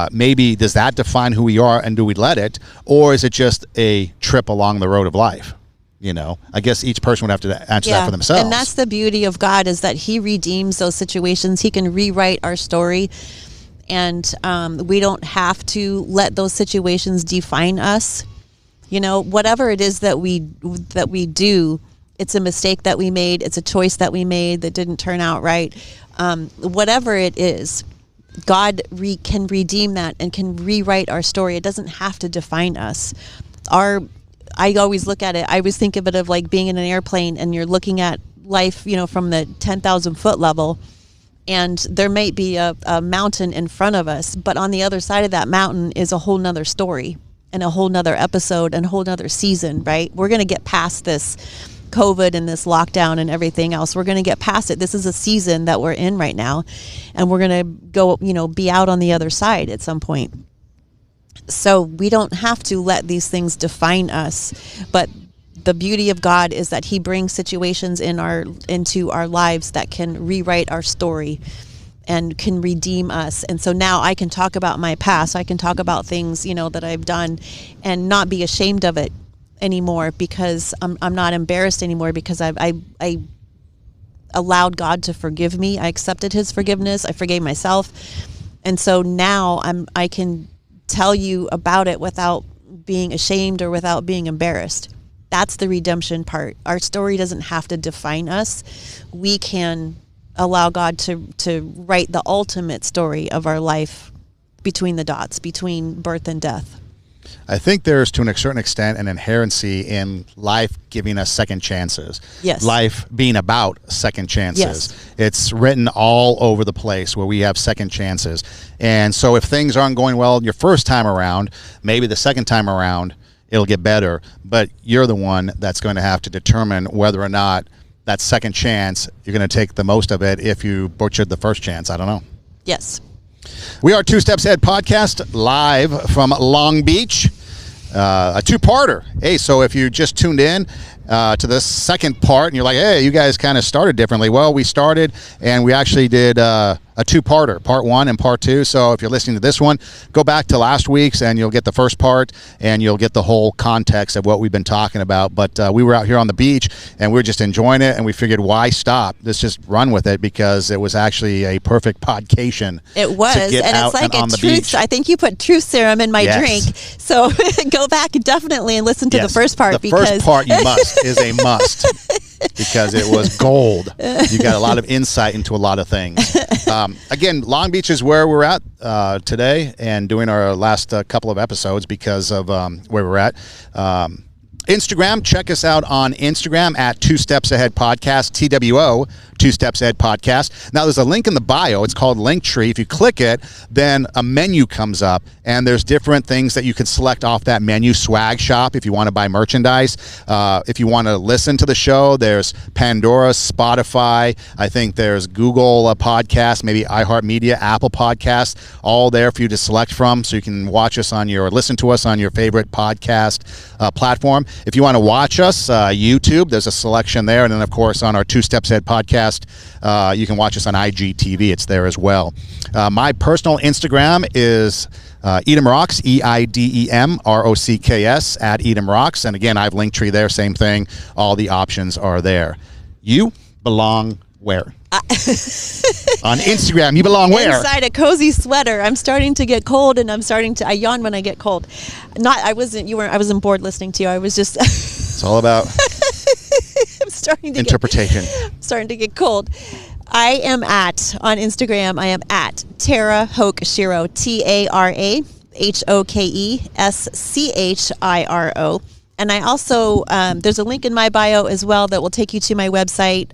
Maybe does that define who we are, and do we let it? Or is it just a trip along the road of life? I guess each person would have to answer that for themselves. And that's the beauty of God, is that he redeems those situations. He can rewrite our story, and we don't have to let those situations define us. Whatever it is that we do, it's a mistake that we made. It's a choice that we made that didn't turn out right. Whatever it is, God can redeem that and can rewrite our story. It doesn't have to define us. I always look at it, I always think of it of like being in an airplane and you're looking at life, from the 10,000 foot level, and there might be a mountain in front of us, but on the other side of that mountain is a whole nother story and a whole nother episode and a whole nother season, right? We're going to get past this COVID and this lockdown and everything else. We're going to get past it. This is a season that we're in right now, and we're going to go, be out on the other side at some point. So we don't have to let these things define us, but the beauty of God is that He brings situations into our lives that can rewrite our story and can redeem us. And so now I can talk about my past. I can talk about things, that I've done and not be ashamed of it anymore, because I'm not embarrassed anymore, because I allowed God to forgive me. I accepted His forgiveness. I forgave myself. And so now I can tell you about it without being ashamed or without being embarrassed. That's the redemption part. Our story doesn't have to define us. We can allow God to write the ultimate story of our life between the dots, between birth and death. I think there's, to a certain extent, an inherency in life giving us second chances. Yes. Life being about second chances. Yes. It's written all over the place where we have second chances. And so if things aren't going well your first time around, maybe the second time around it'll get better. But you're the one that's going to have to determine whether or not that second chance, you're going to take the most of it if you butchered the first chance. I don't know. Yes. We are Two Steps Ahead podcast, live from Long Beach. A two-parter. Hey, so if you just tuned in to the second part and you're like, hey, you guys kind of started differently. Well, we started and we actually did a two-parter, part 1 and part 2. So if you're listening to this one, go back to last week's and you'll get the first part and you'll get the whole context of what we've been talking about. But we were out here on the beach and we were just enjoying it, and we figured, why stop? Let's just run with it, because it was actually a perfect podcation. It was, and it's like a truth. I think you put truth serum in my drink. So go back definitely and listen to the first part. The first part you must is a must. Because it was gold. You got a lot of insight into a lot of things. Again, Long Beach is where we're at today and doing our last couple of episodes because of where we're at. Instagram, check us out on Instagram at Two Steps Ahead Podcast, TWO, Two Steps Ahead Podcast. Now, there's a link in the bio. It's called Linktree. If you click it, then a menu comes up, and there's different things that you can select off that menu. Swag shop if you want to buy merchandise. If you want to listen to the show, there's Pandora, Spotify. I think there's Google Podcasts, maybe iHeartMedia, Apple Podcasts, all there for you to select from, so you can watch us listen to us on your favorite podcast platform. If you want to watch us, YouTube, there's a selection there. And then, of course, on our Two Steps Ahead podcast, you can watch us on IGTV. It's there as well. My personal Instagram is Edom Rocks, EIDEMROCKS, at Edom Rocks. And again, I have Linktree there, same thing. All the options are there. You belong where? On Instagram, you belong where? Inside a cozy sweater. I'm starting to get cold, and I yawn when I get cold. I wasn't bored listening to you. I was just It's all about I'm starting to interpretation. I'm starting to get cold. I am on Instagram, I am at Tara Hokeshiro, TARAHOKESCHIRO. And I also, there's a link in my bio as well that will take you to my website.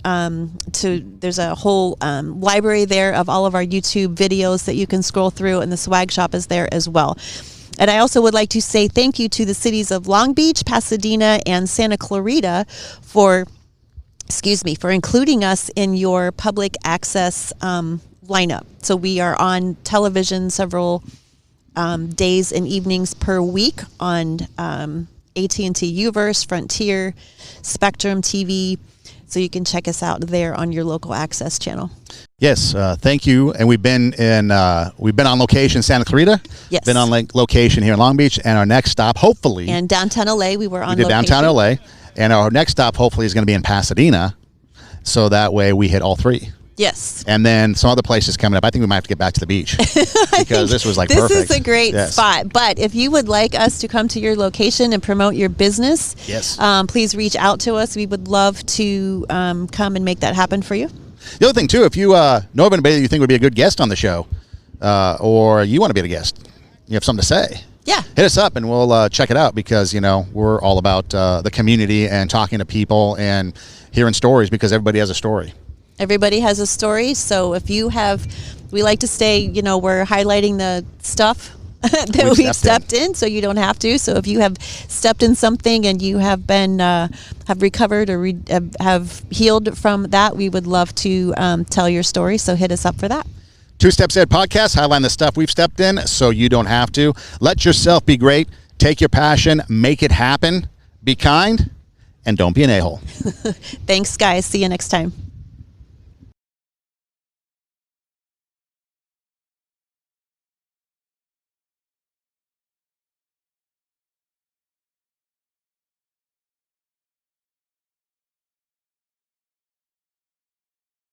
There's a whole library there of all of our YouTube videos that you can scroll through, and the swag shop is there as well. And I also would like to say thank you to the cities of Long Beach, Pasadena, and Santa Clarita for including us in your public access lineup. So we are on television several days and evenings per week on AT&T Uverse, Frontier, Spectrum TV. So you can check us out there on your local access channel. Yes, thank you. And we've been on location in Santa Clarita. Yes. Been on location here in Long Beach, and our next stop, hopefully, and downtown LA. We did downtown LA, and our next stop, hopefully, is going to be in Pasadena. So that way, we hit all three. Yes. And then some other places coming up. I think we might have to get back to the beach because this was perfect. This is a great spot. But if you would like us to come to your location and promote your business, yes, please reach out to us. We would love to come and make that happen for you. The other thing, too, if you know of anybody that you think would be a good guest on the show, or you want to be a guest, you have something to say, yeah, hit us up and we'll check it out, because, we're all about the community and talking to people and hearing stories, because everybody has a story. Everybody has a story. So if you we like to say, we're highlighting the stuff that we've stepped in, so you don't have to. So if you have stepped in something and you have been have recovered or have healed from that, we would love to tell your story. So hit us up for that. Two Steps Ahead podcast, highlighting the stuff we've stepped in so you don't have to. Let yourself be great. Take your passion. Make it happen. Be kind. And don't be an a-hole. Thanks, guys. See you next time.